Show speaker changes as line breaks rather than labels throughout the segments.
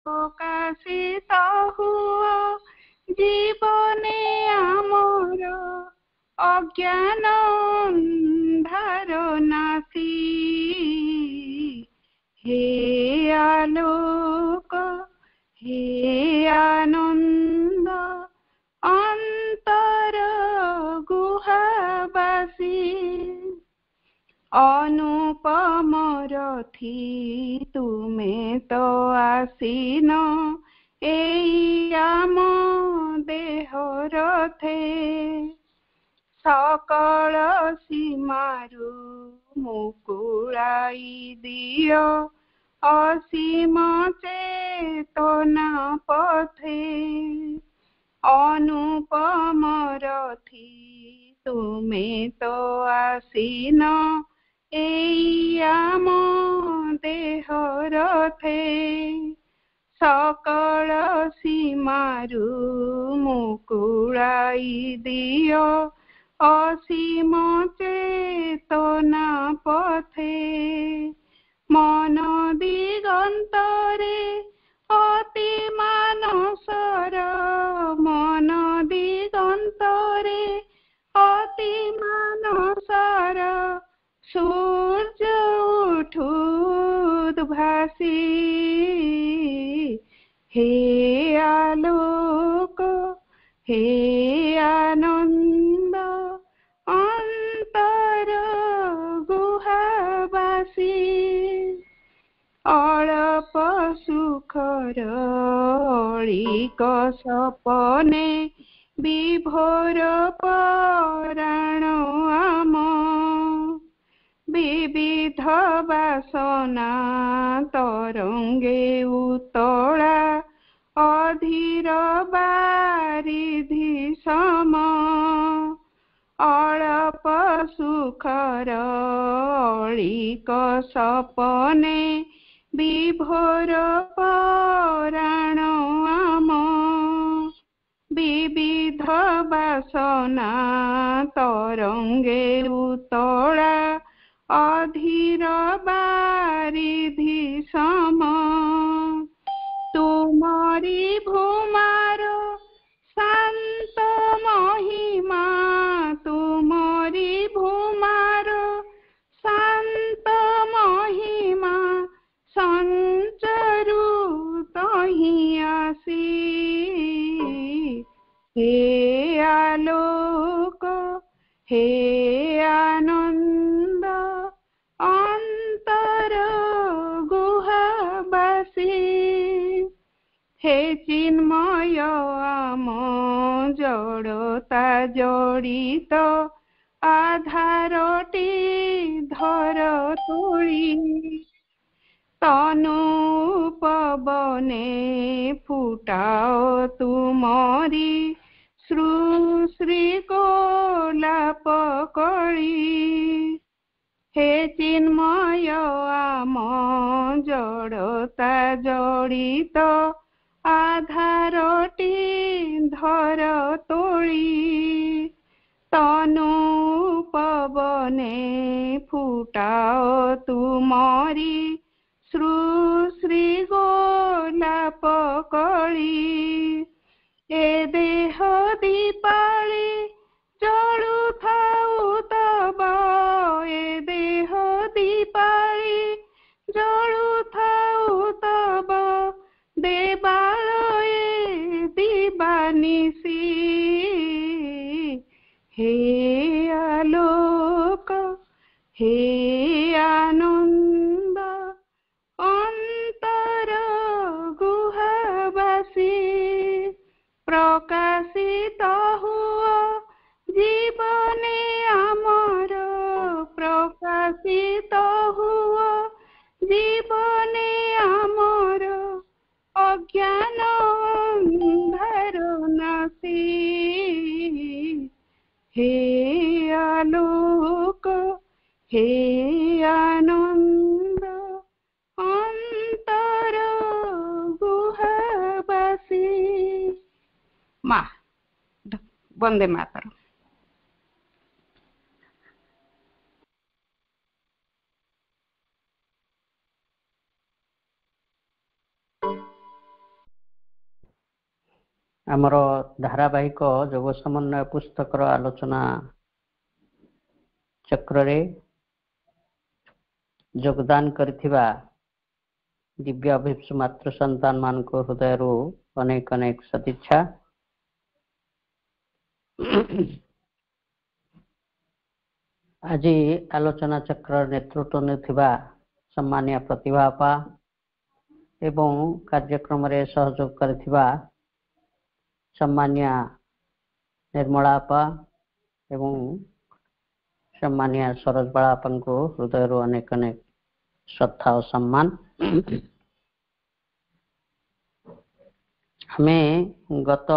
প্রকাশিত হুয়া জীবনে আমার অজ্ঞান ধারণাসি হে আলোক হে আনন্দ অন্তর গুহাবাসী অনুপম রথি তুমে তো আসিন এই আম দেহ রথে সকল সীমারু মুকুড়াই দিও অসীম চেতনা পথে অনুপম রথি তুমে তো আসিন এই আম দেহ রথে সকল সীমারু মুকুড়াই দিও অসীম চেতনা পথে মন দিগন্তরে অতি মানসর মন দিগন্তরে অতি মানসর সূর্য উঠুদ ভাসি হে আলোক হে আনন্দ অন্তর গুহাবাসী অল্প সুখর অলিক সপনে বিভোর পরাণ আম বিবিধ বাসনা তরঙ্গে উতলা অধীর বারিধি সম অল্প সুখর অলিক সপনে বিভোর পরাণ আম বিবিধ বাসনা তরঙ্গে উতলা অধীর বারিধি সম তুমরি ভূমার শান্ত মহিমা তুমরি ভূমার শান্ত মহিমা সঞ্চরু তহি আসি হে আলোক হে আনন্দ অন্তর গুহাবাসী হে চিন্ময় আম জড়তা জড়িত আধারটি ধর তুলি তনু পবনে ফুটাও তুমরি শ্রী গোলাপ কলি হে চিন্ময় আম জড়তা জড়িত আধারটি ধর তোলি তনু পবনে ফুটাও তুমরি শ্রী গোলাপ কলি এ দেহ দীপালি জড়ুথাউ তব এ দেহ দীপালি জড়ুথাউ তব দেবালয়ে দিবানিশি হে আলোক হে আনন্দ অন্তর গুহাবাসী প্রকাশিত হুয়া জীবনে আমার প্রকাশিত হুয়া জীবনে আমার অজ্ঞান ধারণাসি হে আলোক হে আনন্দ অন্তর গুহাবাসী মা বন্দে মাতরম।
आमर धारावाहिक जोग समन्वय पुस्तकर आलोचना चक्र रे योगदान करथिबा दिव्य अभिप्सु मातृ संतान मान को हृदय रो अनेक अनेक सदिच्छा। आज आलोचना चक्र नेतृत्व नेथिबा सम्मानीय प्रतिभा अपा एवं कार्यक्रम रे सहयोग करथिबा सम्मानीय निर्मला अपा एवं सम्मानीय सरोज बाला अपन को हृदय रो अनेक अनेक श्रद्धा और सम्मान। हमें गत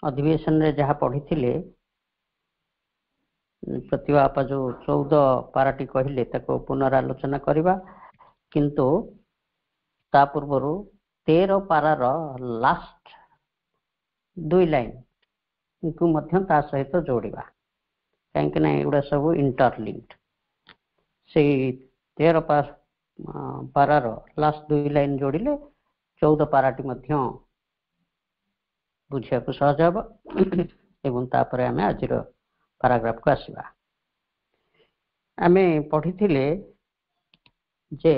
अधिवेशन रे जहाँ पढ़ी थिले प्रतिभा आपा जो 14 पाराटी कहले ताको पुनरालोचना करिबा, किंतु ता पूर्वरु 13 पारार लास्ट 2 लाइन को मध्य ता सहित जोड़िबा, कहीं ना एगुड़ा सब इंटरलिंक्ड। से 13 पारार लास्ट 2 लाइन जोड़िले 14 पाराटी मध्य बुझिया को सहज हब एवं तापर आमे आजिर पैराग्राफ को आसीबा। आमे पढ़ी थिले जे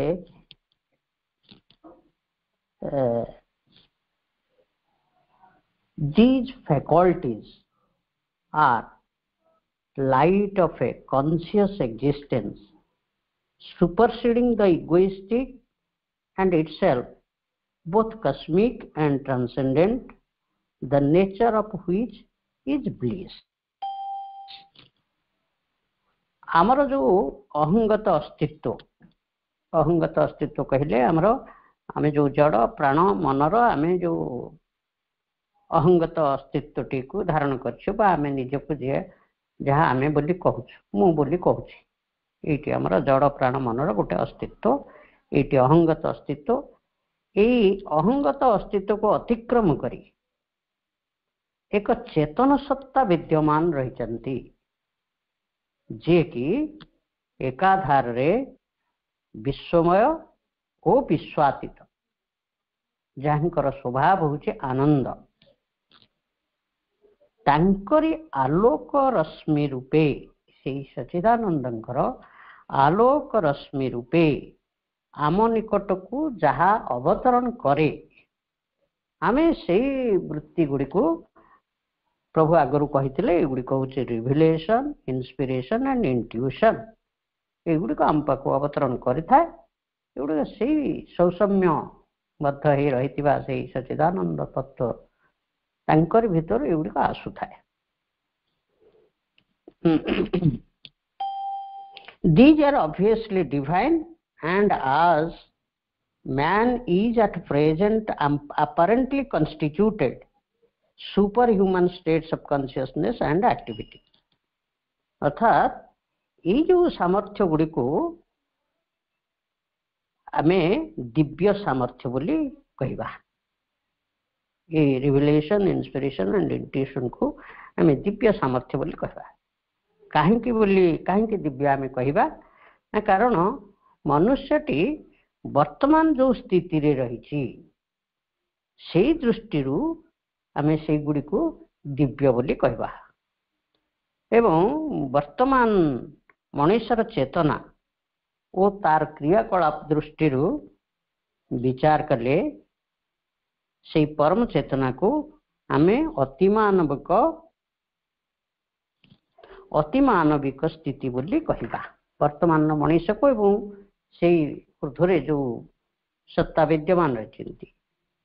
these faculties are light of a conscious existence superseding the egoistic and itself both cosmic and transcendent, the nature of which is bliss. आमर जो अहंगत अस्तित्व कहले आमर आमे जो जड़ प्राण मनर आमे जो अहंगत अस्तित्व टी को धारण करछु बा आमे निजको जे जहाँ आमे बोली कहूछु मु बोली कहूछि एटी आमर जड़ प्राण मनर गोटे अस्तित्व, एटी अहंगत अस्तित्व। एई अहंगत अस्तित्व को अतिक्रम करी एक चेतन सत्ता विद्यमान रहिचंती जे कि एकाधार रे विश्वमय ओ विश्वातीत, जहाँकर स्वभाव होचे आनंद, तांकरी आलोक रश्मि रूपे से सच्चिदानंदंकर आलोक रश्मि रूपे आम निकट को जहाँ अवतरण करे आमे से वृत्ति गुड़ी को प्रभु आगरू कही एगुड़ी हूँ रिविलेशन, इंस्पिरेशन एंड इंट्यूशन, एगुड़ी आम पाक अवतरण करें एगुड़ी से सौसम्य बद्ध हो रही सच्चिदानंद तत्व तांकर भीतर एगुड़ी आसु थाए। These are obviously divine, and as man is at present apparently constituted superhuman states of consciousness and activity, अर्थात ये जो सामर्थ्य गुड़ी को आमे दिव्य सामर्थ्य बोली कहबा, ये रिविलेशन, इंस्पिरेशन एंड इंट्यूशन को आमे दिव्य सामर्थ्य बोली कहबा। कहीं दिव्य आमे कहबा ना, कारण मनुष्यटी वर्तमान जो स्थिति रे रही से दृष्टि आमे से गुड़ी को दिव्य बोली कहबा। एवं वर्तमान मनुष्यर चेतना और तार क्रियाकलाप दृष्टि विचार कले से परम चेतना को आमे अतिमानविक स्थिति बोली कहबा। वर्तमान मनुष्य को एवं से ऊर्ध्वरे जो सत्ता विद्यमान रही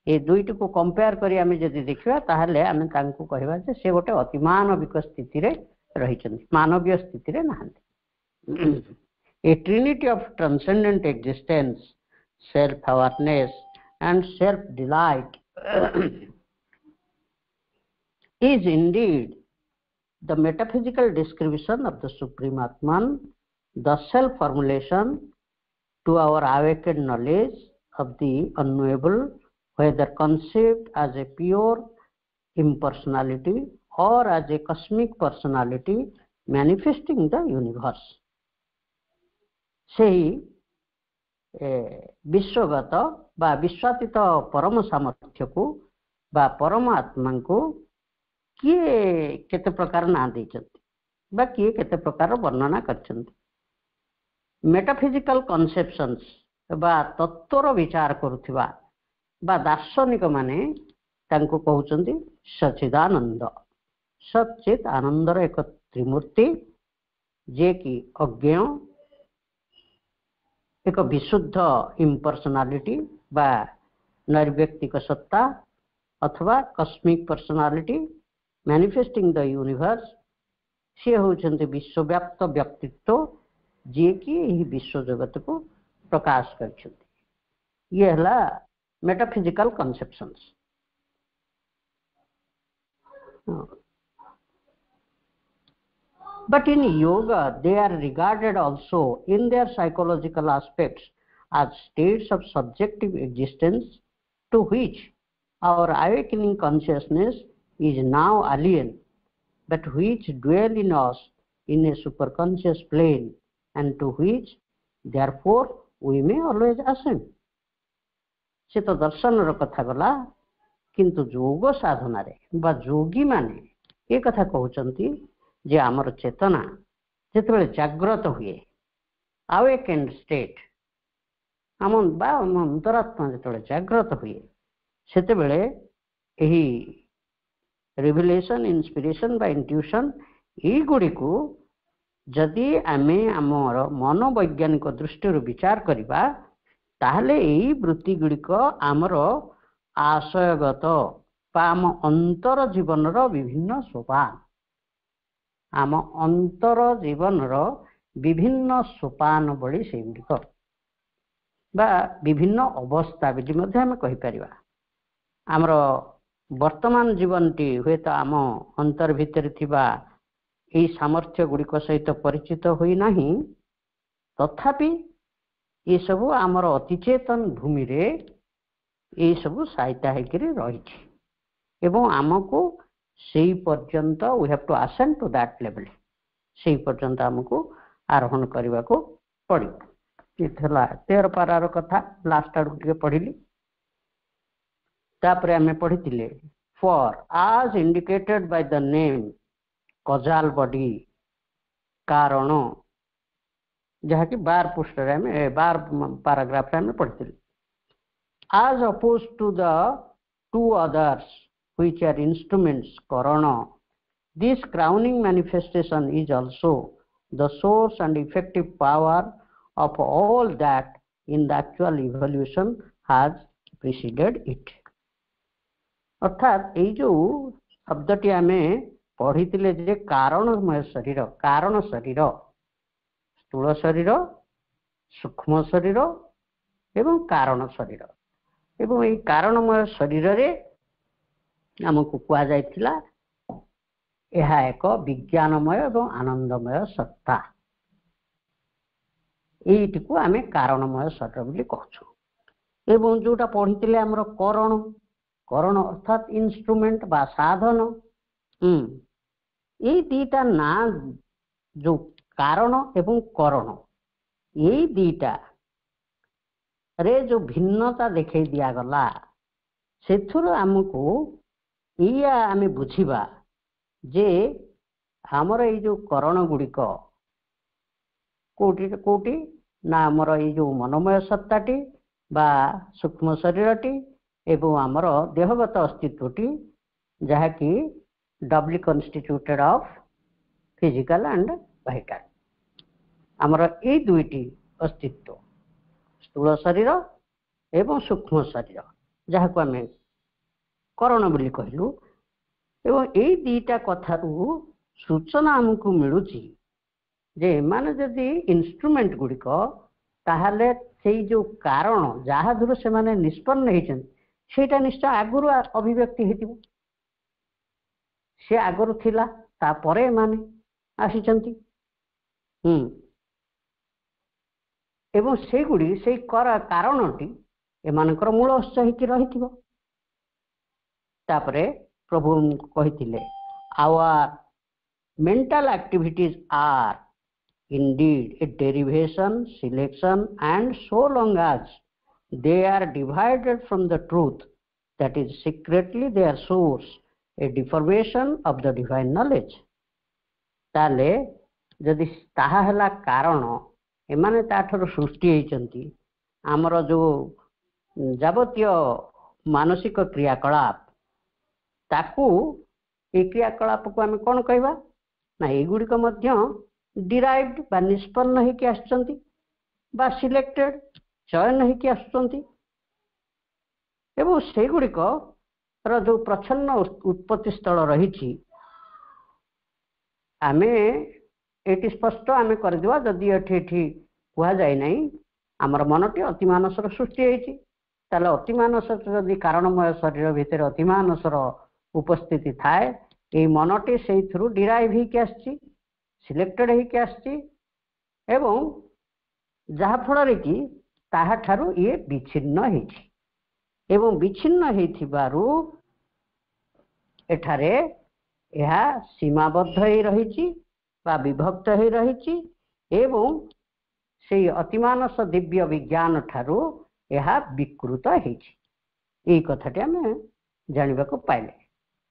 ये दुईट को कंपेयर करी आमे जदि देखिबा ताहले आमे तांको कहबा जे से गोटे अतिमानविक स्थिति रे रहिचंती, मानवीय स्थिति रे नाहंती। A trinity of transcendent existence, self-awareness and self-delight is indeed the metaphysical description of the Supreme Atman, the self-formulation to our awakened knowledge of the unknowable, whether conceived as a pure impersonality or as a cosmic personality manifesting the universe. से विश्वगत बा विश्वातीत परम सामर्थ्य को बा परमात्मा को किए केते प्रकार ना देचंती बा किए केते प्रकार वर्णना करचंती मेटाफिजिकल कन्सेप्शंस बा तत्वर विचार करुथिबा बा दार्शनिक माने तांको कहउचंती सच्चिदानंद सच्चित आनंदर एक त्रिमूर्ति जे कि अज्ञेय एक विशुद्ध इम्पर्सनालिटी बा नैर्व्यक्तिक सत्ता अथवा cosmic personality manifesting the universe से होचंती विश्वव्याप्त व्यक्तित्व जे कि यही विश्व जगत को प्रकाश करछंती ये हला metaphysical कन्सेप्शंस but in yoga they are regarded also in their psychological aspects as states of subjective existence to which our awakening consciousness is now alien but which dwell in us in a superconscious plane and to which therefore we may always ascend से तो दर्शन रो कथा गला किंतु योग साधना रे बा योगी माने ये कथा कहउचंती जे आमर चेतना जेतेबेले जागृत हुए अवेकेंड स्टेट आम बा अंतरात्मा जेतेबेले जागृत हुए सेतेबेले एही रिविलेशन इंस्पिरेशन बा इंट्यूशन ई गुडी को जदि आमे आमर मनोवैज्ञानिक दृष्टि विचार करिबा ताहले एही वृत्ति गुडिक आमर आशयगत आम अंतर जीवन विभिन्न सोपान आम अंतर जीवन विभिन्न सोपान बड़ी से गुड़िक बा विभिन्न अवस्था भी कही परिबा आमर वर्तमान जीवन टी हुए तो आम अंतर भितर थिबा एई सामर्थ्य गुड़िक सहित परिचित होई नाही तथापि ये सब आमर अतिचेतन भूमि रे ये सब सहायता होकर रही एवं आमको सेई पर्यंत we have to ascend to that level सेई पर्यंत आमको आरोहण करने को पड़ो ये 13 पारार कथा लास्ट आड़ के पढ़िली तापर आम पढ़ी फॉर आज indicated by the name कजाल body कारण जहाँ कि 12 पृष्ठ 12 पाराग्राफ पढ़ी as opposed to the two others which are instruments karana this crowning manifestation is also the source and effective power of all that in the actual evolution has preceded it अर्थात ये जो शब्दटी आम पढ़ी जे कारणमय शरीर कारण शरीर स्थूल शरीर सूक्ष्म शरीर एवं कारण शरीर एवं ये कारणमय शरीर रे आमको कह जाइथिला यह एक विज्ञानमय एवं आनंदमय सत्ता यही को आम कारणमय शरीर बोली कहूँ एवं जोटा पढ़ी आमर करण करण अर्थात इंस्ट्रूमेंट बा साधन ये दीटा ना जो कारण एवं करण यही दीटा रे जो भिन्नता देखे दिया गला सेथुर आमको या आम बुझिबा जे हमर ये जो करण गुड़िक कोटी कोटी ना आमर ये जो मनोमय सत्ताटी बा सूक्ष्म शरीरटी एवं आमर देहगत अस्तित्वटी जहा कि डबली कन्स्टिट्यूटेड ऑफ फिजिकल एंड वाइटल आमर ये दुईटी अस्तित्व स्थूल शरीर एवं सूक्ष्म शरीर जहाँ को आम करण बोली कहलु एवं यही दीटा कथारू सूचना आमको मिलूची जे माने जदि इंस्ट्रूमेंट गुड़िक ताहले से जो कारण जहाँ दूर से माने निष्पन्न होइछन सेटा निश्चय आगुरु अभिव्यक्ति हेतिबो से आगुरु थिला ता परे माने आसीचंती एवं से गुड़ी से कारणटी एमानकर मूल उत्स होकर रही तापरे प्रभु कही our mental activities are indeed a derivation selection and so long as they are divided from the truth that is secretly their source, a deformation of the divine knowledge. ताले जदि ताहा हला कारण एमाने ताठर सृष्टि होइचंती आमर जो जावतीय मानसिक क्रियाकलाप ताकू ए क्रियाकलाप को आम कौन कहवा ना एगुड़िक डिराइव्ड बा निष्पन्न होइके आछंती बा सिलेक्टेड चयन होइके आछंती एवं सेगुड़िक जो प्रच्छन्न उत्पत्ति स्थल रही आमे एटी स्पष्ट आमे करदिवा जदि एठी कुहा जाय नै आमर मनटी अतिमानसर सृष्टि होइछि ताले अतिमानसर जदि कारणमय शरीर भितर अतिमानसर उपस्थिति थाए ए मनटी से थ्रू डिराइव होइके आछि सिलेक्टेड होइके आछि एवं जहा फल रे कि ताहा ठारू ये विच्छिन्न होइछि एवं विच्छिन्न होइथिबारु एठारे यह सीमाबद्ध हो रही विभक्त हो रही एवं से अतिमानस दिव्य विज्ञान ठारू यह विकृत हो कथाटी आम जानवा को पाइले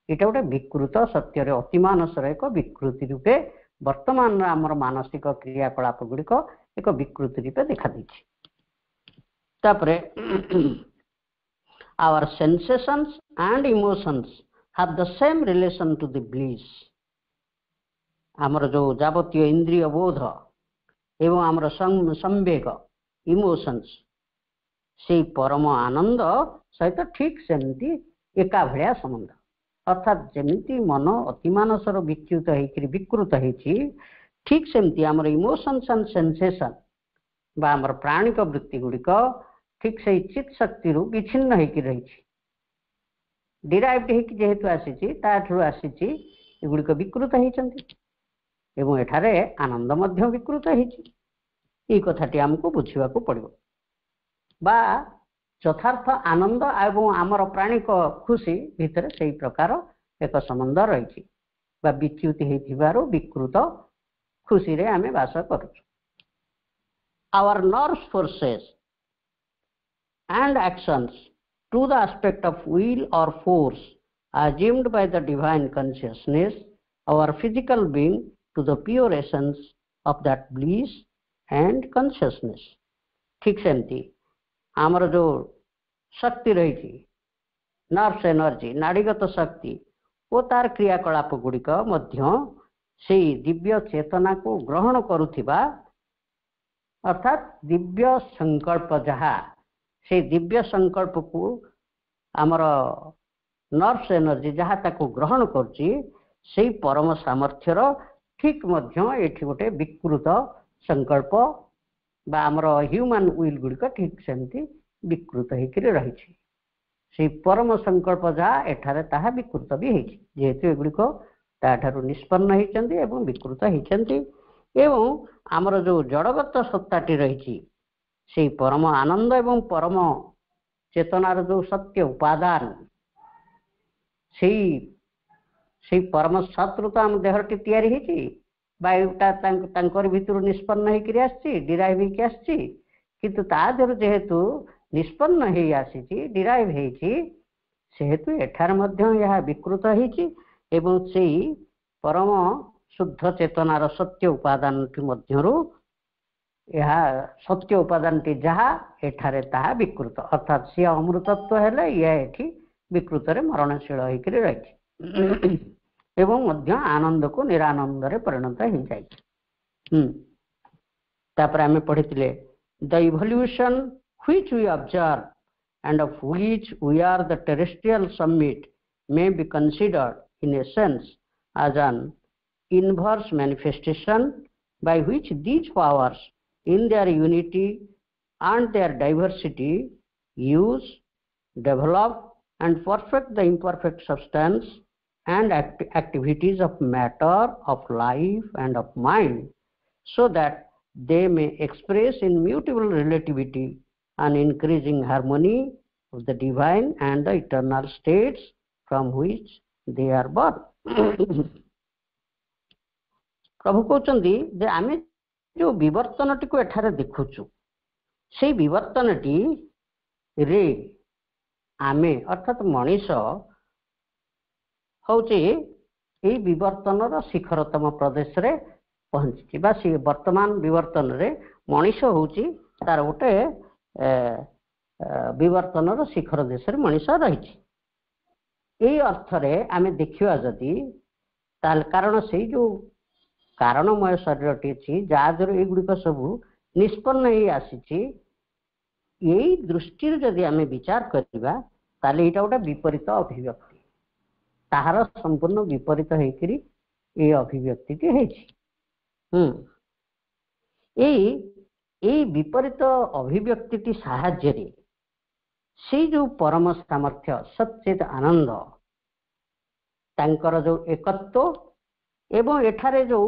यहाँ गोटे विकृत सत्य अतिमानसर एक विकृति रूपे वर्तमान आमर मानसिक क्रियाकलाप गुड़िक एक विकृति रूपे देखा तापरे our sensations and emotions have the same relation to the bliss. आमर जो जावतीय इंद्रिय बोध एवं आमर संवेग इमोशंस से परम आनंद सहित ठीक सेमती एका भलिया संबंध अर्थात जमिति मन अतिमानसर विच्युत होकर विकृत होती ठीक सेमती आमर इमोशंस एंड सेंसेशन बा आमर प्राणिक वृत्ति गुड़िक ठीक से चित शक्ति विच्छिन्न होकर रही डिराइव्ड होकर जेहेतु आसी आसी एगुड़िक विकृत होती एवं एठारे आनंद मध्य विकृत होती कथाटी आमको बुझा पड़ो बा यथार्थ आनंद एवं आमर प्राणिक खुशी भितर से प्रकार एक संबंध रही विच्युति हो विकृत खुशी रे आमे वास करूँ our nerves forces and actions to the aspect of will or force assumed by the divine consciousness, our physical being to the pure essence of that bliss and consciousness. ठीक सेमती आमर जो शक्ति रही नर्व्स एनर्जी नाड़ीगत शक्ति वो तार क्रियाकलाप गुड़िक से दिव्य चेतना को ग्रहण करुथिबा अर्थात दिव्य संकल्प जहा से दिव्य संकल्प को आमर नर्व्स एनर्जी जहाँ ताको ग्रहण करछि से परम सामर्थ्यर ठीक एठी गोटे विकृत संकल्प बा आमर ह्यूमन विल गुड़िक ठीक सेमती विकृत होकर रही से परम संकल्प जहाँ एठारे ताहा विकृत भी होती जेहेतु एगुड़िक ताठारु निष्पन्न होती एवं विकृत होती एवं आमर जो जड़गत सत्ताटी रही से परम आनंद एवं परम चेतनार जो सत्य उपादान से परम सत्रू तो आम देहटी तैयारी वायुटा भितर निष्पन्न होकर आसी डिराइव होकर आसी किंतु तादेह जेहेतु निष्पन्न हो आसी डिराइव होहेतु एठार यह विकृत होती से परम शुद्ध चेतनार सत्य उपादान मध्यरु यह सत्य उपादान टी जहाँ एठारे ताहा विकृत अर्थात सी अमृतत्व हेले ये विकृत मरणशील होकर रही एवं मध्य आनंद को निरानंद रे परिणत हो जाए तापर आमे पढ़िथिले the evolution which we observe and of which we are the terrestrial summit may be considered in a sense as an inverse manifestation by which these powers in their unity and their diversity use, develop and perfect the imperfect substance and activities of matter, of life and of mind, so that they may express in mutable relativity an increasing harmony of the divine and the eternal states from which they are born. प्रभु कहते जे आमे जो विवर्तन T को एठारे देखुचु से विवर्तन T रे आमे अर्थात मनीष होची एई विवर्तनर शिखरतम प्रदेश रे पहुंची बा वर्तमान विवर्तन रे मनीष होची तार गोटे विवर्तनर शिखर देश रे मनीष रही एई अर्थ रे आमे देखिवा जदि ताल कारण से जो कारणमय शरीरटी अछि जादर एगुड़िक सबू निष्पन्न ही आसी यही दृष्टि जदि आमे विचार करवा ताले एटा गोटे विपरीत अभिव्यक्ति ताहार संपूर्ण विपरीत होइकरी ए अभिव्यक्ति टी हेछि एई विपरीत अभिव्यक्ति टी साहाय्य रे से जो परम सामर्थ्य सच्चित आनंद तांकर जो एकत्व एवं एठारे जो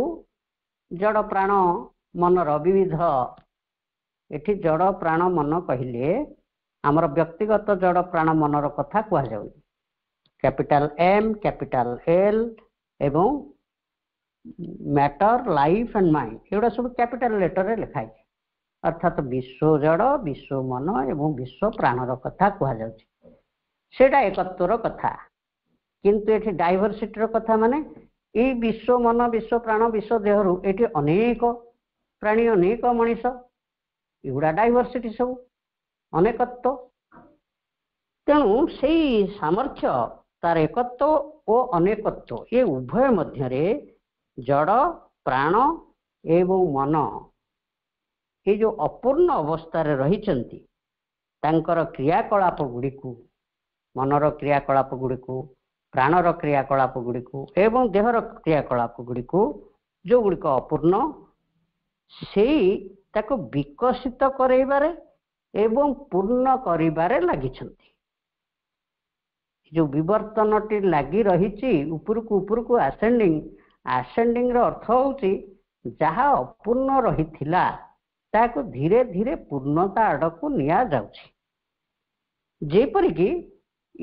जड़ प्राण मनर विविध एठी जड़ प्राण मन कहले आमर व्यक्तिगत जड़ प्राण मनर कथा कह जाउ कैपिटल एम कैपिटल एल एवं मैटर लाइफ एंड माइंड एगुड़ा सब कैपिटल लेटर रे लिखा है अर्थात विश्व जड़ विश्व मन एवं विश्व प्राणर कथा कह जाउछि सेटा एकत्वर कथा किंतु एठी डाइवर्सिटी कथा माने ये विश्व मन विश्व प्राण विश्व देहरु एठी अनेक प्राणी अनेक मनीष एगुड़ा डाइवर्सिटी सब अनेकत्व तेणु से सामर्थ्य तार एकत्व और अनेकत्व ये उभय मध्य जड़ प्राण एवं मन ये जो अपूर्ण अवस्था रही क्रियाकलाप गुड़ी मनर क्रियाकलाप गुड़ी प्राणर क्रियाकलाप गुड़ी एवं देहर क्रियाकलाप गुड़ी जो गुड़िक अपूर्ण से ताको विकसित करैबारे एवं पूर्ण करिबारे लागिछंती जो विवर्तनटी लगी रही उपरकू आसेंडिंग रो अर्थ होची जहा अपूर्ण रही ताको धीरे धीरे पूर्णता आड़कू निया जाउछि जेपरि कि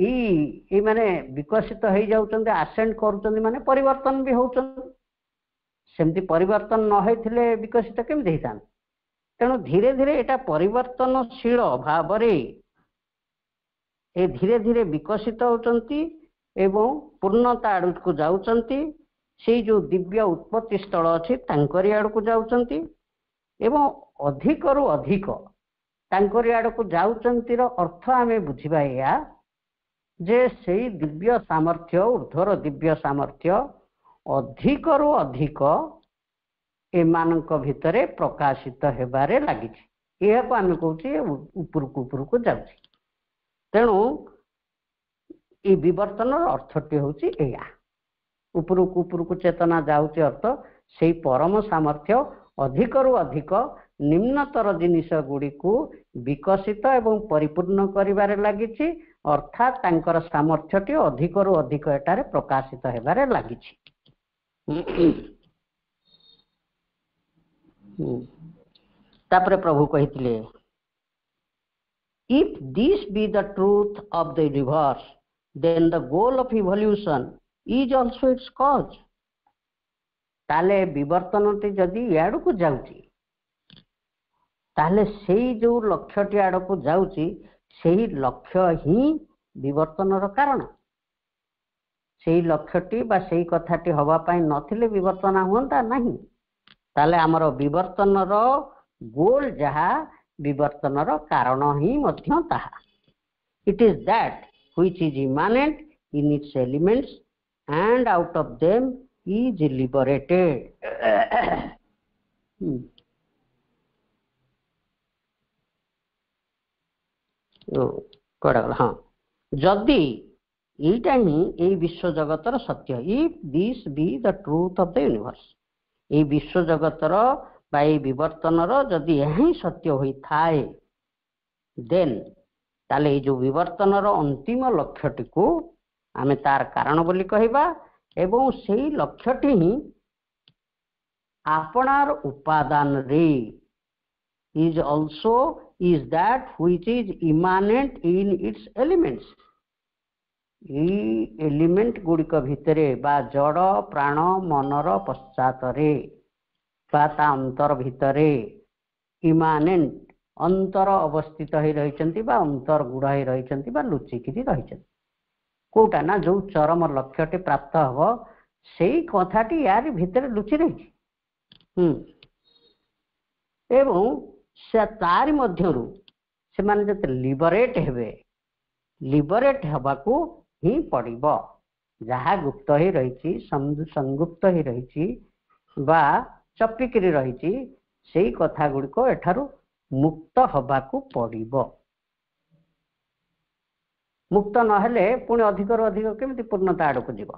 ई माने विकसित हो जाउछन्ते आसेंड करूछन्ते माने परिवर्तन भी होउछन्ते सेमती परिवर्तन न होइथिले विकसित केमि देइतान तेणु धीरे धीरे एटा परिवर्तनशील भाव रे ए धीरे धीरे विकसित होउछन्ती एवं पूर्णता आड़कू जाउछन्ती से जो दिव्य उत्पत्ति स्थल अछि तांकरी आड़कू जाउछन्ती एवं अधिक रु अधिक तांकरी आड़कू जाउछन्ती रो अर्थ आमे बुझिबा या जे से दिव्य सामर्थ्य ऊर्ध्वर दिव्य सामर्थ्य अधिक रु अधिक एमानक भितरे प्रकाशित हेबारे लागिछि एहा को आमे कहउछि उपरकू जाउछि तेणु ए विवर्तन अर्थटी होछि एया उपरकू चेतना जाउछि अर्थ से परम सामर्थ्य अधिक रु अधिक निम्नतर जिनिस गुड़ी को विकसित एवं परिपूर्ण करिबारे लागिछि अर्थात तांकर सामर्थ्यटी अधिक रु अधिक एटारे प्रकाशित हेबारे लागिछि तापरे प्रभु कहिथिले if this be the truth of the universe then the goal of evolution is also its cause ताले विवर्तनटी जदि याड को जाउची ताले सेही जो लक्ष्यटी आड़ को जाउची सेही लक्ष्य ही विवर्तनर कारण सेही लक्ष्यटी बा सेही कथाटी हवा पाई नथिले विवर्तन हुंता नहीं ताले हमर विवर्तनर गोल जहा विवर्तनर कारण ही मध्य ताहा it is that which is immanent in its elements and out of them is liberated हाँ जदि यहीटा ही ये विश्व जगतर सत्य if this be the truth of the universe ये विश्व जगतर बा ये विवर्तनर जदि यही सत्य होई थाए देन ताले जो विवर्तनर अंतिम लक्ष्यटी को आमे तार कारण बोली कहिबा एवं सेही लक्ष्यटी ही आपनार उपादान रे is also is that which is immanent in its elements element गुड़िक भितरे बा जड़ प्राण मनर पश्चात रे बा ता अंतर भितरे इमानेंट अंतर अवस्थित हो रही अंतर्गुढ़ हो रही लुचिकी रही कौटा ना जो चरम लक्ष्यटे प्राप्त हम से कथाटी यार भितर लुचि रही एवं से तारि मध्यरु से माने जते लिबरेट हेबे लिबरेट हबाकू ही पड़िबो जहाँ गुप्त ही रही संगुप्त ही रही बा चपिकी रही से कथा गुड़िक एठारू मुक्त हबाकू पड़िबो मुक्त नहेले पुणी अधिक अधिक केमिति पूर्णता आड़ को जीव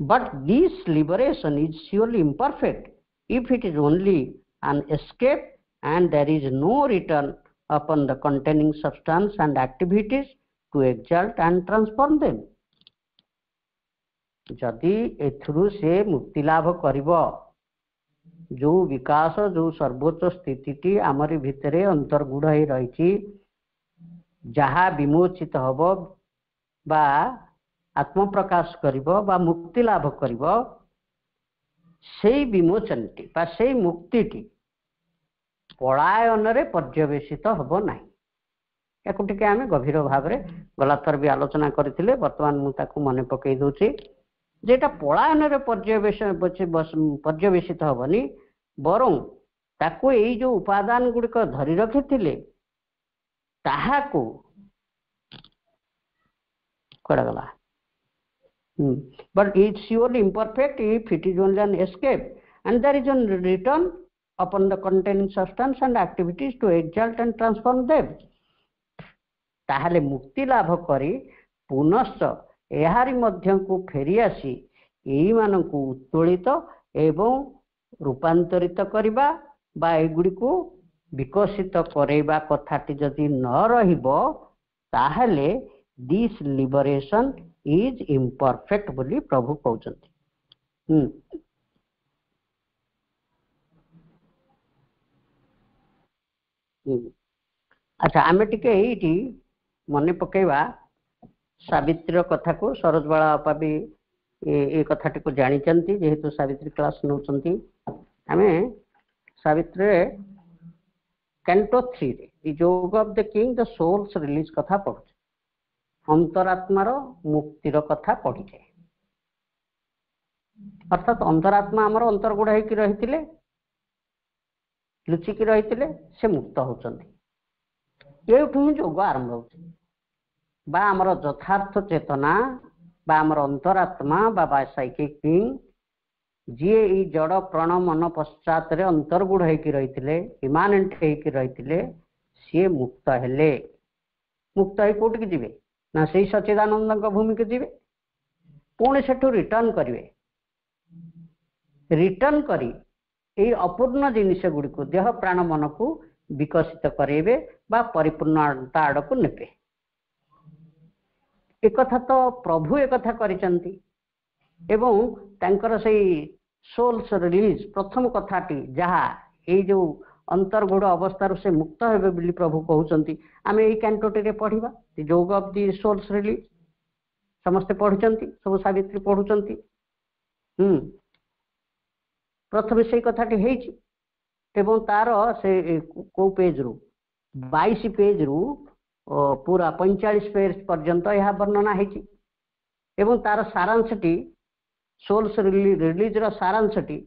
but this liberation is surely imperfect if it is only an escape and there is no return upon the containing substance and activities to exalt and transform them जदि एथुरु से मुक्ति लाभ करिबो जो विकास जो सर्वोच्च स्थिति आमरी भितरे अंतर्गुढ़ ही रही जहा विमोचित हब बा आत्म प्रकाश करिबो बा मुक्ति लाभ करिबो से विमोचनटी बा से मुक्तिटी पलायन रे पर्यवेसित हब नाही याकु टिके आमे गभीर भाव रे गलाथर भी आलोचना करथिले वर्तमान मु ताकू मने पकई दोछि जेटा पलायन रे पर्यवेसित हबनी बरं ताकू एई जो उपादान गुड़िक धरी रखिथिले ताहाकू कड़ा गला but it's surely imperfect if it is only an escape and there is a return upon the containing substance and activities to exalt and transform them ताहले मुक्ति लाभ करी पुनश्च एहारी मध्य को फेरी आसी एई मानकु उत्तोलित एवं रूपांतरित करिबा बा एगुडी को विकसित करेबा कथाटी जदि न रहिबो ताहले दिस लिबरेशन इज इम्परफेक्ट बोली प्रभु कहउचंती अच्छा आमे टिके एइटी मने पकेवा सावित्री कथा को सरोज बाला अपा भी ए कथाटी को जानी चंती जेहेतु सावित्री क्लास नउचंती आमे सावित्री कैंटो 3 रे the yoga of the king the soul's release कथा पढु अंतरात्मार मुक्तिर कथा पढ़ी जाए अर्थात अंतरात्मा आमर अंतर्गुड़ होकर रही लुचिकी रही से मुक्त होती एठू ही जोग आरंभ होमर यथार्थ चेतना बा आमर अंतरात्मा बा साइकिक किंग जी जड़ प्राण मन पश्चात अंतर्गुड़ होकर रही इमानेंट होकर रही सी मुक्त हेले मुक्त हो कौटिक जी ना से सच्चिदानंद भूमि के जीवे पुणी सेठू रिटर्न करेंगे रिटर्न करी ए अपूर्ण जिनिस गुड़ी को देह प्राण मन को विकसित करेबे बा परिपूर्णता आड़ को नेबे एक कथा तो प्रभु एक कथा करिसंती एवं तांकर से सोल्स रिलीज प्रथम कथाटी जहा ए जो अंतर्गुड़ अवस्था से मुक्त हेबे बोली प्रभु कहउचंती आमे एई कैंटोटी रे पढ़िबा the yoga of the soul's release समस्त पढ़ुचंती सब सावित्री पढ़ुचंती प्रथम से कथाटी हेछि एवं तार से को पेज रु 22 पेज रु पूरा 45 पेज पर्यंत यह वर्णना हेछि एवं तार सारांशटी सोल्स रिलीज रो सारांशटी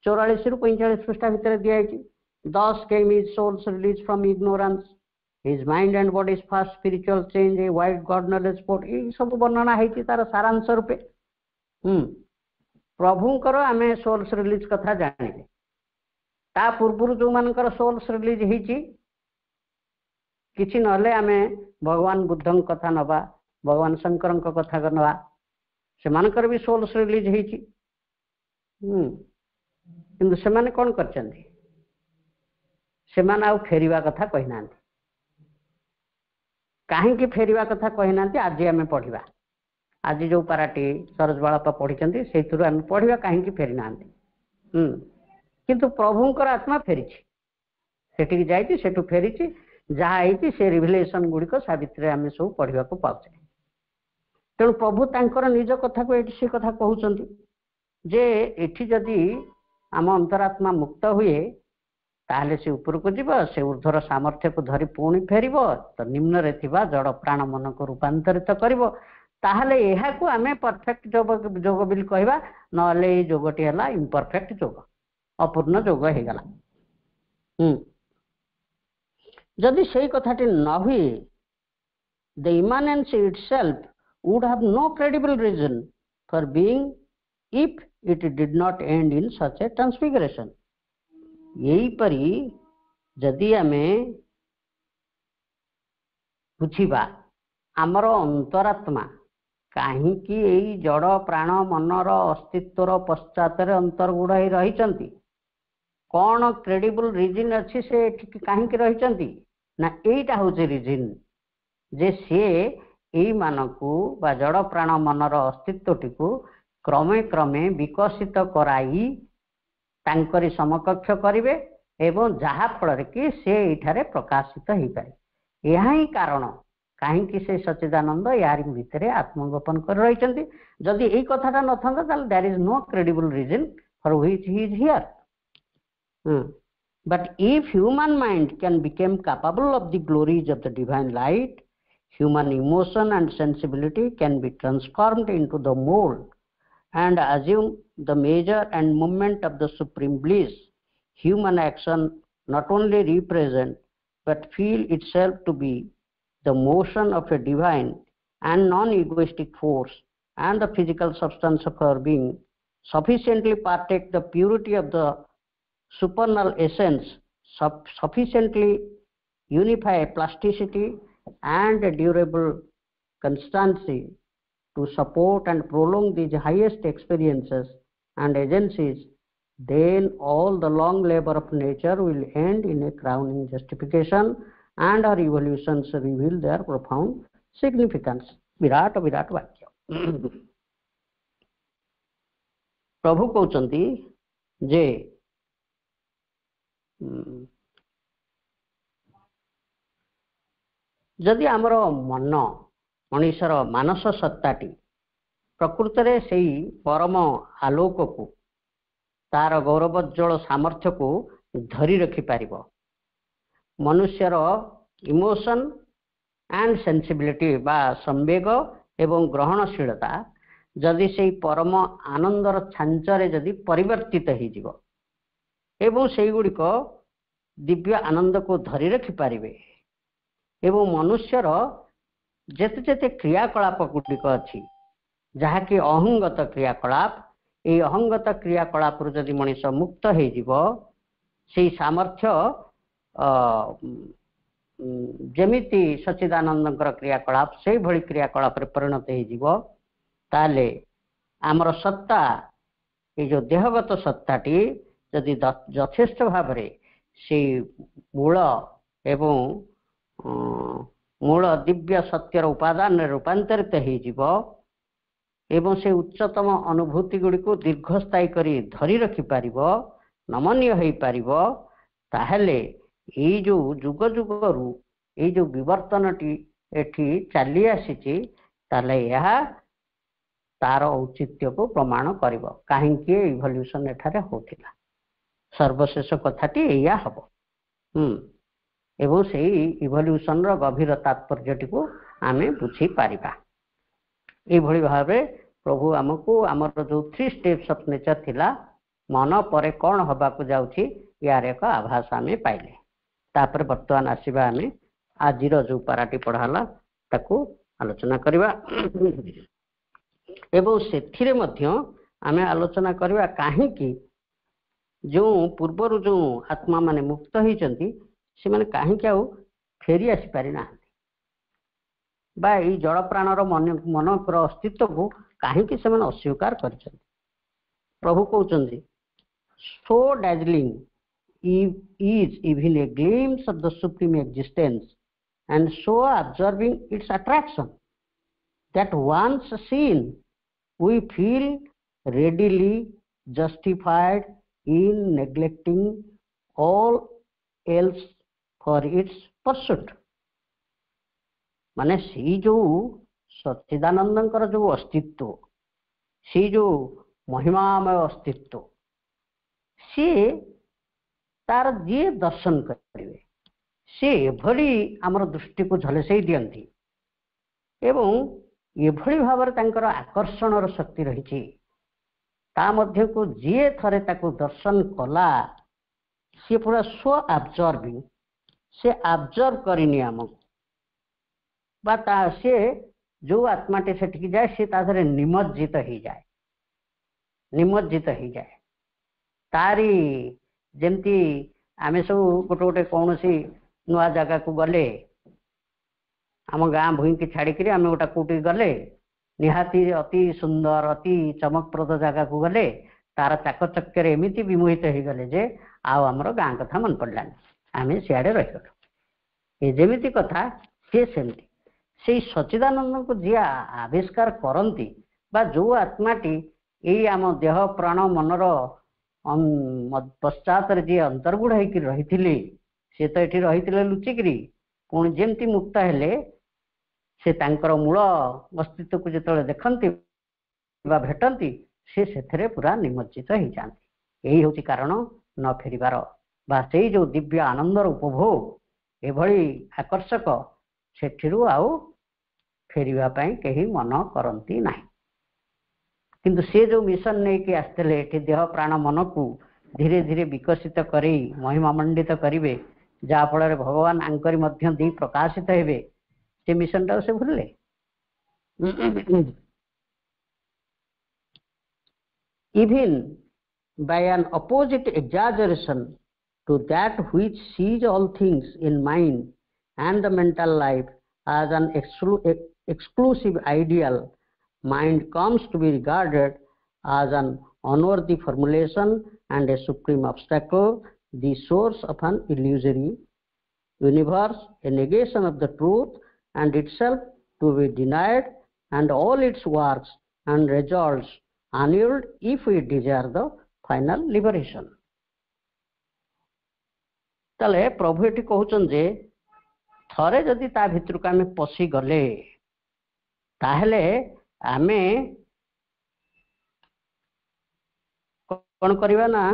44 रु 45 पृष्ठ भितर दिया हेछि Thus came his soul's release from ignorance. His mind and body's first spiritual change, a wide God knowledge sport. ये सब वर्णना है तार सारांश रूपे प्रभुंकर आमे सोल्स रिलीज कथा जाने ता पूर्व जो मानकर सोल्स रिलीज होती किसी नले आमे भगवान बुद्धं कथा नवा भगवान शंकर कथा नवा से मानकर भी सोल्स रिलीज होती किंतु से माने कौन करचंदी से माने आउ फेरिबा कथा कहि नांती कहीं फेरिबा कथा कहि नांती आज आमे पढ़िबा आज जो पाराटी सरोज बाळापा पढ़ी से आम पढ़ा कहीं फेरी ना किंतु प्रभुंकर आत्मा फेरी सेठी जाइए सेठू फेरी जहाँ से रिविलेसन गुड़िक सावित्री आम सब पढ़ा पाचे तेणु प्रभु तांकर निज कथा को से कथा कहते जे एठी जदि आम अंतरात्मा मुक्त हुए ताहले से ऊपर को जीव से ऊर्ध्वर सामर्थ्य को धरी पुणी फेरिब तो निम्न रे थिबा जड़ प्राण मन को रूपांतरित करिवो ताहले एहा को आमे परफेक्ट जोग बिल कहबा नले ए जोगटी हला इम्परफेक्ट जोग अपूर्ण जोग हे गला जदि सेही कथाटी न हुए the immanence itself would have no credible reason for being if it did not end in such a transfiguration. यही परी जदि आमे बुझिबा आमर अंतरात्मा कहीं यही जड़ प्राण मनर अस्तित्वर पश्चात अंतर्गुड़ ही रही कौन क्रेडिबल रिजन अच्छी से कहीं रही ना यहीटा हूँ रिजन जे सी यही मानकू बा जड़ प्राण मनर अस्तित्वटी को क्रमे क्रमे विकसित कराई तांकरी समकक्ष करिवे एवं जहा फल कि से एठारे प्रकाशित हो पाए यह ही कारण कहीं से सच्चिदानंद यार भितर आत्मगोपन कर रही जदि यही कथाटा न था there is no credible reason for which he is here but if human mind can become capable of the glories of the divine light human emotion and sensibility can be transformed into the mold and assume the measure and movement of the supreme bliss. Human action not only represent but feel itself to be the motion of a divine and non-egoistic force, and the physical substance of our being sufficiently partake the purity of the supernal essence, sufficiently unify plasticity and durable constancy to support and prolong these highest experiences and agencies, then all the long labor of nature will end in a crowning justification and our evolutions reveal their profound significance. Virat Virat वाक्य प्रभु कहते जे जदि आमर मन मनीषर मानस सत्ताटी प्रकृत रे सेई परम आलोक को तार गौरवोज्वल सामर्थ्य को धरी रखि पारिबो मनुष्यर इमोशन एंड सेंसिबिलिटी बा संवेग एवं ग्रहणशीलता जदि सेई परम आनंदर छांचरे जदि परिवर्तित हो जिवो एवं सेई गुड़िक दिव्य आनंद को धरी रखि पारिबे एवं मनुष्यर जेते जेते क्रियाकलाप गुड़िक अच्छी जहाँकि अहंगत क्रियाकलाप ये अहंगत क्रियाकलाप जदि मनीष मुक्त हो सामर्थ्य जमिति सच्चिदानंद क्रियाकलाप से भली क्रियाकलाप परिणत हो ताले आमर सत्ता ये जो देहगत सत्ताटी जदि यथेष्ट भाव से मूल एवं मूल दिव्य सत्यर उपादान रूपांतरित हो एवं से उच्चतम अनुभूति गुड़ी को दीर्घस्थायी करी धरी रखि पारिबो नमनीय हो पारिबो ताहले ये जो जुग जुगरु ये जो विवर्तनटी एठी चली आसी ताले यह तार औचित्य को प्रमाण करिबो काहे कि इवोल्यूशन एठारे होतिला सर्वशेष कथाटी एया हबो एवं से इवोल्यूशन रो गभीर तात्पर्यटी को आमे बुझी पारिबा एभली भाव प्रभु आमको आमर जो 3 स्टेप्स ऑफ नेचर थिला मन पर कौन हबाकू जाउछि यार एक आभास आमे पाइले तापर वर्तमान आसीबा आमे आजिर जो पाराटी पढ़ाला ताकू आलोचना करबा एवं सेथिरे मध्य आमे आलोचना करबा काहे कि जो पूर्वर जो आत्मा माने मुक्त होइचंती से माने काहे कि आउ फेरी आसी पारि ना बा ई जड़ प्राणर मनकर अस्तित्व को कहीं से अस्वीकार कर प्रभु कहते so dazzling is even a glimpse of the supreme existence and so observing its attraction that once seen we feel readily justified in neglecting all else for its pursuit माने सी जो सच्चिदानंद जो अस्तित्व सी जो महिमामय अस्तित्व सी तार जी दर्शन करेंगे सी एभली आमर दृष्टि को झलसई दियंती एवं एभली भाव तांकर आकर्षण शक्ति रही ता मध्य को जी थरे ताको दर्शन कला सी पूरा स्व आब्जर्विंग से आब्जर्व करनी आम से जो आत्माटे से जाए सी ताधरे निमज्जित हो जाए निमज्जित हो जाए तारी जमती आम सब गोटे गोटे कौन सी नुआ जगह को गले आम गाँ भूई की छाड़ी आम गोटा कौटी गले निहाती अति सुंदर अति चमकप्रद जगह को गले तार चाकचक्य एमती विमोहित हो गले जे आमर गाँ कथा मन पड़ानी आम सियाड़े रहीगलु ये जमीती कथा सी सेमती से सच्चिदानंद को जी आविष्कार करती जो आत्माटी यही आम देह प्राण मनर पश्चात जी अंतर्गुढ़ होकर रही सी तो ये रही लुचिकी पुणी जमती मुक्त हेले से तांकर मूल अस्तित्व को जो देखती भेटती से पूरा निमज्जित हो जाती यही हूँ कारण न फेरिबार बा से जो दिव्य आनंदर उपभोग एभली आकर्षक सेठिरु आउ फेरिबा पई कहीं मन करती ना किंतु से जो मिशन नहीं कि आसते ये देह प्राण मन को धीरे धीरे विकसित कर महिमामंडित करेंगे जहाँफल भगवान आंकरी मध्य दी प्रकाशित हेबे से मिशन टा से भूलले even by an opposite exaggeration to that which sees all things in mind and the mental life as an exclusive ideal, mind comes to be regarded as an unworthy formulation and a supreme obstacle, the source of an illusory universe, a negation of the truth and itself to be denied, and all its works and results annulled if we desire the final liberation तले प्रभु ये कहउछन जे थरे जदि ता भितर को आमे पसी गले ताहले आमे कौन करवा ना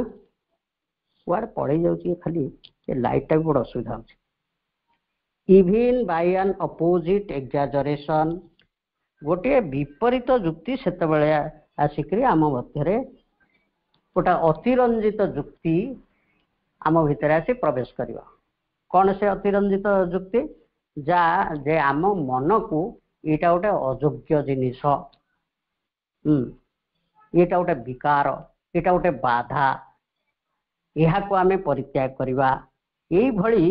कुआड़ पड़े जाउची खाली ये लाइट टा बड़ असुविधा होची इवन बाय एन अपोजिट एक्जाजरेशन गोटे विपरीत जुक्ति सेते बेले आसिकरी आम मध्यरे गोटा अतिरंजित जुक्ति आम भितर आसी प्रवेश करवा कौन से अतिरंजित जुक्ति जा जे आम मन को यहाँ गोटे अयोग्य जिनिस यहाँ गोटे विकार यहाँ गोटे बाधा यहाँ को आम परित्याग करवा यही भली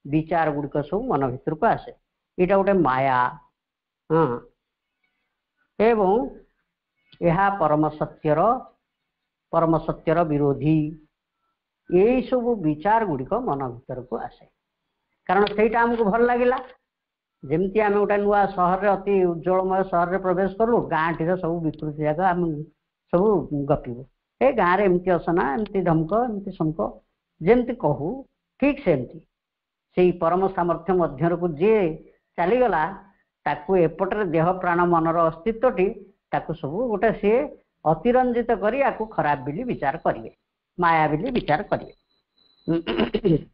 विचार गुड़िक सब मन भीतर को आसे यहाँ गोटे माया हाँ एवं यह परम सत्यर विरोधी यही सब विचार गुड़िक मन भीतर को आसे कारण से आमको भल लगे जमती आम गोटे नुआ सहर अति उज्जवलमय सहर प्रवेश कलु गाँ टी सब विकृति जाक आम सब गपिबू ए गाँव एमती असना एमती धमक एमती समक जमती कहू ठीक सेमती से परम सामर्थ्य मध्य को जी चलीगला ताकू एपटे देह प्राण मनर अस्तित्वटी ताकू सब गोटे सी अतिरंजित करी आकु खराब बिली विचार करेंगे माया बिली विचार करेंगे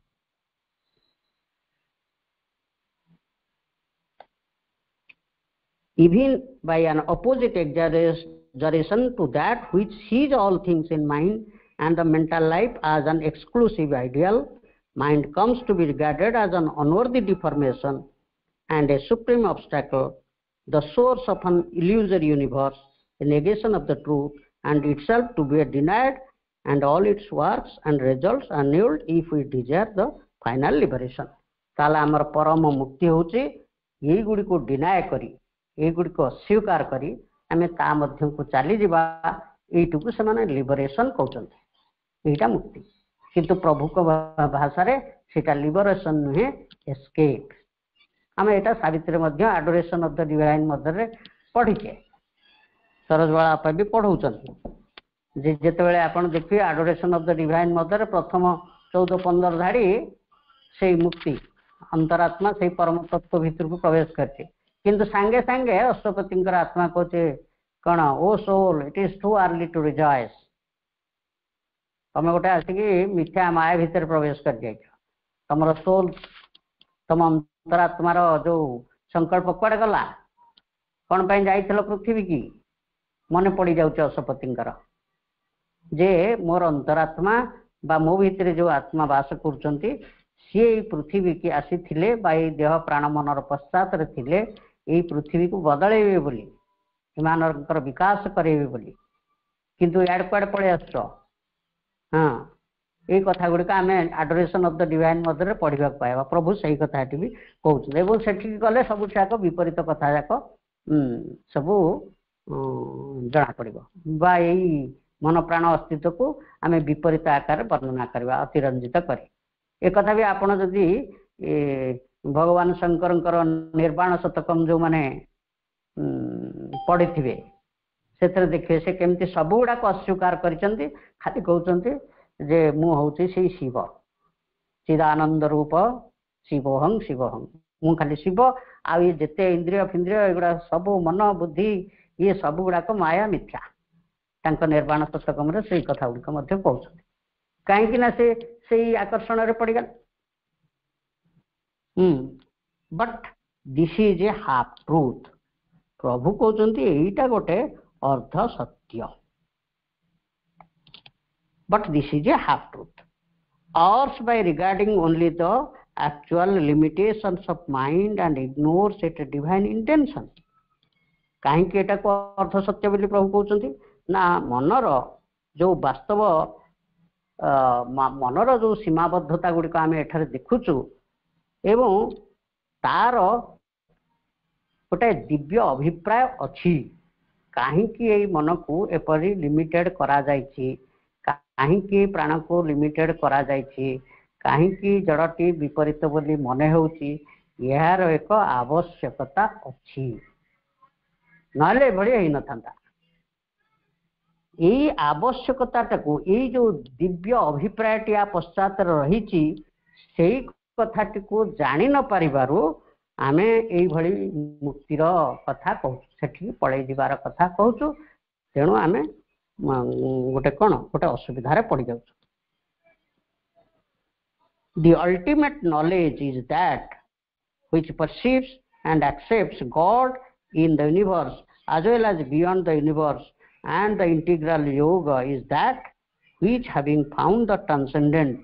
even by an opposite exaggeration to that which sees all things in mind and the mental life as an exclusive ideal, mind comes to be regarded as an unworthy deformation and a supreme obstacle, the source of an illusory universe, a negation of the truth, and itself to be denied, and all its works and results annulled if we desire the final liberation. ताला आमर परम मुक्ति होचे यही गुड़ी को deny करी यही गुड़ी को अस्वीकार करी आमे ता मध्यम को चली जीवा एटुकु से लिबरेशन कहते यहाँ मुक्ति किंतु प्रभु को भाषा रे सेटा लिबरेशन नुहे एस्केप आम यहाँ सावित्री मध्य adoration of the divine mother पढ़ीचे सरजबाला आप भी पढ़ाऊँ जिते आप देखिए adoration of the divine mother प्रथम 14-15 धाड़ी से मुक्ति अंतरात्मा से परम तत्व भीतर को प्रवेश करते किंतु सांगे सांगे अश्वपति आत्मा कहते कौन O soul it is too early to rejoice ତମେ ଗୋଟେ ଆସିକି ମିଥ୍ୟା ମାୟା ଭିତରେ ପ୍ରବେଶ କରି ଯାଇଛ। ତମର ସୋଲ, ତମ ଅନ୍ତରାତ୍ମାର ଯୋଉ ସଂକଳ୍ପ କୁଆଡେ ଗଲା? କଣ ପାଇଁ ଯାଇଥିଲ ପୃଥିବୀ କି? ମନେ ପଡି ଯାଉଛି ଅଶପତିଙ୍କର ଯେ ମୋର ଅନ୍ତରାତ୍ମା ବା ମୋ ଭିତରେ ଯୋଉ ଆତ୍ମା ବାସ କରୁଛନ୍ତି ସିଏ ଏଇ ପୃଥିବୀ କି ଆସିଥିଲେ ବା ଏଇ ଦେହ ପ୍ରାଣ ମନର ପଶ୍ଚାତରେ ଥିଲେ ଏଇ ପୃଥିବୀକୁ ବଦଳେଇବେ ବୋଲି, ସେମାନଙ୍କର ବିକାଶ କରେଇବେ ବୋଲି। କିନ୍ତୁ ଇଆଡେ କୁଆଡେ ପଳେଇ ଆସୁଛ? ହଁ, ଏଇ କଥା ଗୁଡିକ ଆମେ ଆଡୋରେସନ ଅଫ ଦ ଡିଭାଇନ ମଧ୍ୟରେ ପଢିବାକୁ ପାଇବା। ପ୍ରଭୁ ସେଇ କଥାଟି ବି କହୁଛନ୍ତି ଏବଂ ସେଠିକି ଗଲେ ସବୁ ଯାକ ବିପରୀତ କଥା ଯାକ ସବୁ ଜଣା ପଡିବ ବା ଏଇ ମନ ପ୍ରାଣ ଅସ୍ତିତ୍ୱକୁ ଆମେ ବିପରୀତ ଆକାରରେ ବର୍ଣ୍ଣନା କରିବା ଅତିରଞ୍ଜିତ କରି। ଏକଥା ବି ଆପଣ ଯଦି ଭଗବାନ ଶଙ୍କରଙ୍କର ନିର୍ବାଣ ଶତକମ୍ ଯୋଉମାନେ ପଢିଥିବେ ସେଥିରେ ଦେଖିବେ ସେ କେମିତି ସବୁ ଗୁଡାକ ଅସ୍ୱୀକାର କରିଛନ୍ତି। ଖାଲି କହୁଛନ୍ତି ଯେ ମୁଁ ହଉଛି ସେଇ ଶିବ, ଚିଦାନନ୍ଦ ରୂପ ଶିବୋହଂ ଶିବୋହଂ, ମୁଁ ଖାଲି ଶିବ, ଆଉ ଇଏ ଯେତେ ଇନ୍ଦ୍ରିୟ ଫିନ୍ଦ୍ରିୟ ଏଗୁଡା ସବୁ ମନ ବୁଦ୍ଧି ଇଏ ସବୁ ଗୁଡାକ ମାୟା ମିଥ୍ୟା। ତାଙ୍କ ନିର୍ବାଣ ଶତକମରେ ସେଇ କଥା ଗୁଡିକ ମଧ୍ୟ କହୁଛନ୍ତି। କାହିଁକି ନା ସେ ସେଇ ଆକର୍ଷଣରେ ପଡିଗଲେ। But this is a half truth. ପ୍ରଭୁ କହୁଛନ୍ତି ଏଇଟା ଗୋଟେ ଅର୍ଦ୍ଧ ସତ୍ୟ। But this is a half truth. Ours by regarding only the actual limitations of mind and ignores its divine intention. କାହିଁକି ଏଟାକୁ ଅର୍ଦ୍ଧ ସତ୍ୟ ବୋଲି ପ୍ରଭୁ କହୁଛନ୍ତି? ନା ମନର ଯୋଉ ବାସ୍ତବ ମନର ଯୋଉ ସୀମାବଦ୍ଧତା ଗୁଡିକ ଆମେ ଏଠାରେ ଦେଖୁଛୁ ଏବଂ ତାର ଗୋଟେ ଦିବ୍ୟ ଅଭିପ୍ରାୟ ଅଛି। କାହିଁକି ଏଇ ମନକୁ ଏପରି ଲିମିଟେଡ୍ କରାଯାଇଛି, କାହିଁକି ପ୍ରାଣକୁ ଲିମିଟେଡ୍ କରାଯାଇଛି, କାହିଁକି ଜଡ଼ଟି ବିପରୀତ ବୋଲି ମନେ ହେଉଛି, ଏହାର ଏକ ଆବଶ୍ୟକତା ଅଛି, ନହେଲେ ଏଭଳି ହେଇନଥାନ୍ତା। ଏଇ ଆବଶ୍ୟକତାଟାକୁ, ଏଇ ଯୋଉ ଦିବ୍ୟ ଅଭିପ୍ରାୟଟି ଆ ପଶ୍ଚାତରେ ରହିଛି, ସେଇ କଥାଟିକୁ ଜାଣି ନ ପାରିବାରୁ ଆମେ ଏଇଭଳି ମୁକ୍ତିର କଥା କହୁଛୁ, ସେଠିକି ପଳେଇ ଯିବାର କଥା କହୁଛୁ। ତେଣୁ ଆମେ ଗୋଟେ କଣ ଗୋଟେ ଅସୁବିଧାରେ ପଡିଯାଉଛୁ। The ultimate knowledge is that which perceives and accepts God in the universe as well as beyond the universe, and the integral yoga is that which, having found the transcendent,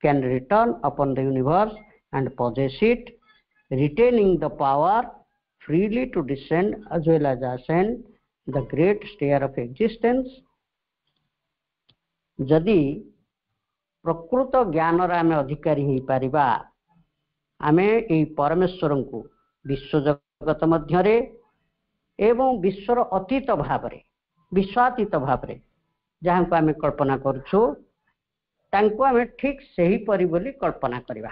can return upon the universe and possess it, retaining the power freely to descend as well as ascend the great stair of existence. जदि प्रकृत ज्ञानर आमे अधिकारी हो Paribas, आमे एई परमेश्वर को विश्व जगत मध्यरे एवं विश्वर अतीत भावरे विश्वातीत भावरे जहाँ को आमे कल्पना करछु तांको आमे ठीक सही परि बोली कल्पना करिबा,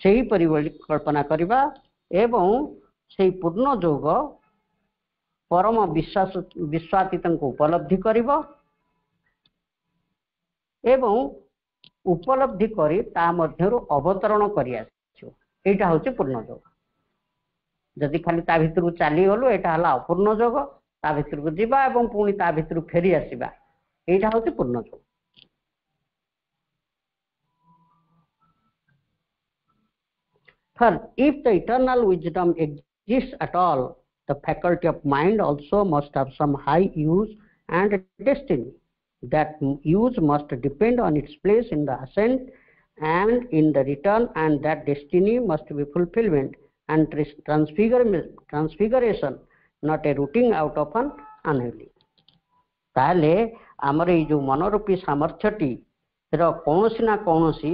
सही परि बोली कल्पना करिबा एवं सही पूर्ण जोग परम विश्वातीत को उपलब्धि करिबो एवं उपलब्धि करी ता मध्यरु अवतरण करि आछो। एटा होछि पूर्ण जोग। जदि खाली ता भितरु चाली गलु एटा हला अपूर्ण जोग। ता भितरु जिबा एवं पुणी ता भितरु फेरी आसीबा, एटा होछि पूर्ण जोग। For if the eternal wisdom exists at all, the faculty of mind also must have some high use and destiny. That use must depend on its place in the ascent and in the return, and that destiny must be fulfillment and transfiguration, not a rooting out of an unholy. ताले आमर ये जो मनोरूपी सामर्थ्यटी कौनसी ना कौनसी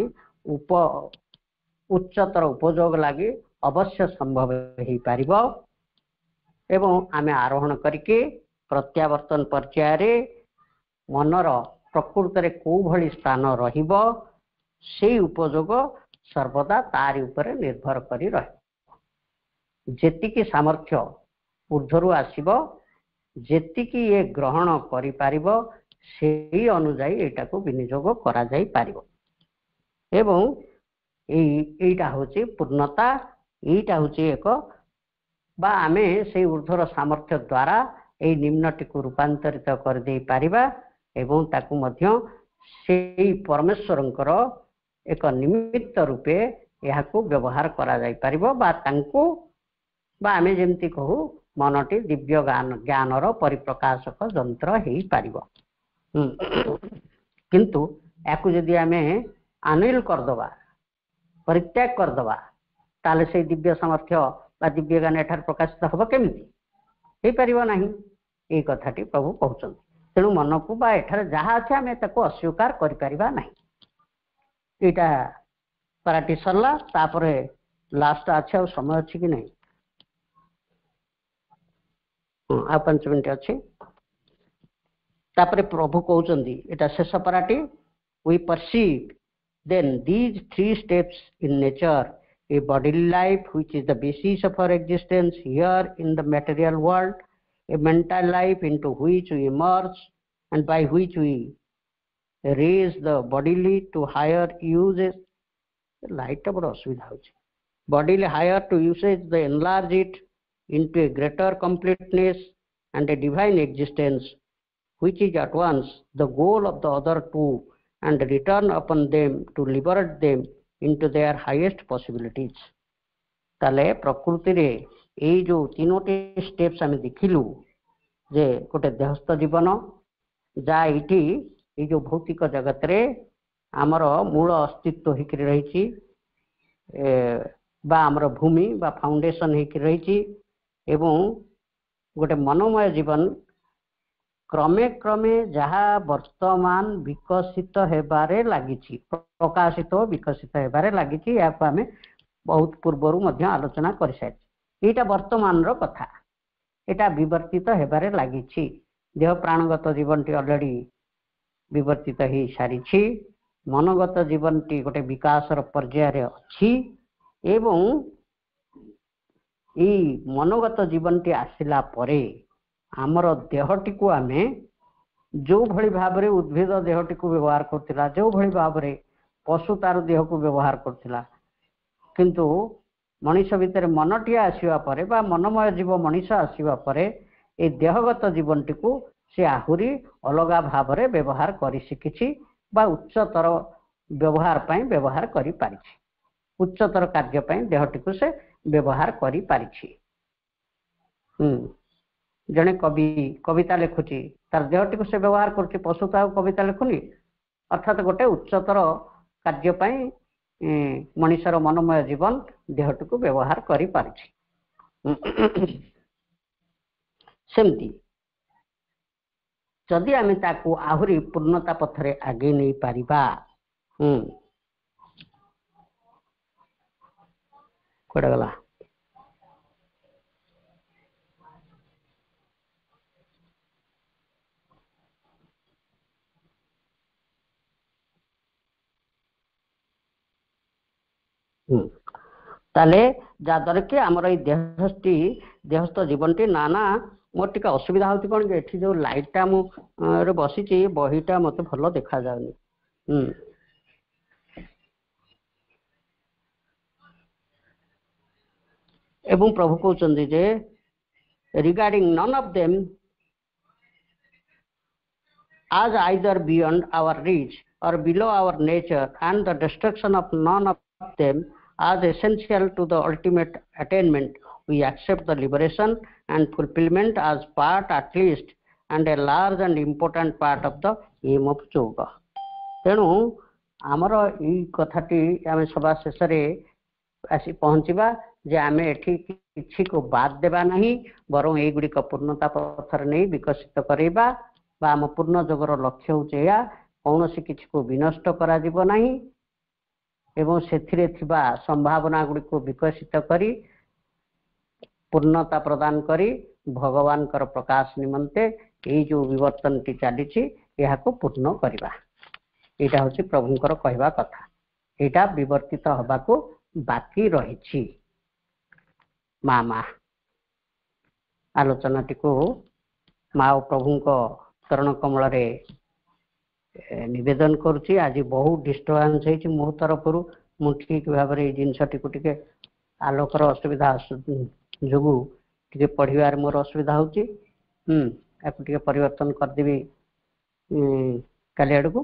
उच्चतर उपयोग लगी अवश्य संभव हो पारिबो एवं आमे आरोहण करके प्रत्यावर्तन पर्याय मनर प्रकृत रे को भली स्थान रहिबो से उपयोग सर्वदा तारि उपरे निर्भर करी रहे। जेतिकी सामर्थ्य ऊर्ध्वरु आसीबो, जेतिकी ये ग्रहण करि पारिबो सेही अनुसार एटाको विनियोग करा जाई पारिबो एवं एटा होची पूर्णता। एटा होची एक बा आमे से ऊर्ध्वर सामर्थ्य द्वारा ए निम्नटी को रूपांतरित कर दे पारिबा एवं ताकू मध्य सेई परमेश्वरंकर एक निमित्त रूपे यहाकू व्यवहार करा जाई परिबो बा तांको बा आमे जेमती कहू मनटी दिव्य ज्ञानर परिप्रकाशक यंत्र हेई पारिबो। किंतु याकू जदि आमे अनिल करदबा परित्याग करदबा ताले से दिव्य सामर्थ्य बा दिव्य ज्ञान एठार प्रकाशित हबो केमिति हेई पारिबो नाही। ए कथाटी प्रभु कहउछन तेणु मन को बा एठार जहा अछि आमे ताको अस्वीकार करि परिबा नाही। एटा पाराटी सरला तापरे लास्ट अछि आ समय अछि कि नहीं आ 5 मिनिट अछि तापरे प्रभु कहउछन एटा शेष पाराटी we perceive then these 3 steps in nature: a bodily life which is the basis of our existence here in the material world, a mental life into which we emerge and by which we raise the bodily to higher uses. Light टा बड़ा असुविधा होची bodily higher to usage the enlarge it into a greater completeness and a divine existence which is at once the goal of the other two and return upon them to liberate them into their highest possibilities. ताले प्रकृति रे ए जो तीनोटी steps आमे देखिलु जे गोटे देहस्थ जीवन जा इटी ए जो भौतिक जगत रे आमर मूल अस्तित्व हिकरी रहिछि बा आमर भूमि बा फाउंडेशन हिकरी रहिछि एवं गोटे मनोमय जीवन क्रमे क्रमे जहा वर्तमान विकसित हेबारे लागिछि प्रकाशित विकसित हेबारे लागिछि याको आमे बहुत पूर्वरु मध्य आलोचना करिसाइ। एटा वर्तमान रो कथा एटा विवर्तित हेबारे लागिछि देह प्राणगत जीवनटी ऑलरेडी विवर्तित ही सारिछि मनोगत जीवनटी गोटे विकास रो पर्याय रे अछि एवं ई मनोगत जीवनटी आसिला परे आमर देहटी को आमे जो भली भाव रे उद्भिद देहटी को व्यवहार करथिला जो भली भाव रे पशु तार देह को व्यवहार करथिला किंतु मनीष भितर मनटी आसीबा परे बा मनमय जीव मनीष आसीबा परे ए देहगत जीवनटी को से आहुरी अलगा भाव रे व्यवहार करि सिकिछि बा उच्चतर व्यवहार पई व्यवहार करि पारिछि उच्चतर कार्य पई देहटी को से व्यवहार करि पारिछि। जने कवि कविता लिखुची तार देहटी को से व्यवहार करछि पशुता कविता लिखुनी अर्थात गोटे उच्चतर कार्य पई मनीषर मनोमय जीवन देहटी को व्यवहार करि पारिछि। सेमती जदि आमे ताकू आहुरी पूर्णता पथरे आगे नहीं पारिबा कोडा गला ताले जादर के आमर ए देहस्थ जीवनटी नाना मोर टिका असुविधा होती कौन एठी जो लाइटा मु रे बसिची बहीटा मते भलो देखा जाउनी। एवं प्रभु कहउचंदी जे regarding none of them as either beyond our reach or below our nature and the destruction of none of them as essential to the ultimate attainment, we accept the liberation and fulfillment as part at least and a large and important part of the aim of yoga. तेणु आमर ई कथाटी आमे सभा शेष रे आसी पहुँचीबा जे आमे एठी किछि को बाद देबा नहीं बरं एई गुडी को पूर्णता पथर नहीं विकसित करेबा बा आम पूर्ण जगर लक्ष्य होचे या कौनसी किछि को विनष्ट करा जीव नहीं एवं सेथिरे थिबा संभावना गुडी को विकसित करी पूर्णता प्रदान करी भगवान कर प्रकाश निमंते ए जो विवर्तन टी चलीछि एहा को पूर्ण करबा एटा होछि प्रभुंकर कहबा कथा एटा विवर्तित हबा को बाकी रहिछि। मामा आलोचना टी को मा प्रभुंको चरण कमल रे निवेदन करुछि। आज बहुत डिस्टर्बांस है मो तरफ मु ठीक भाव में जिनसटी को टिके आलोकर असुविधा जो टे पढ़ार मोर असुविधा होती परिवर्तन करदेवी କାଲି ଆଡ଼କୁ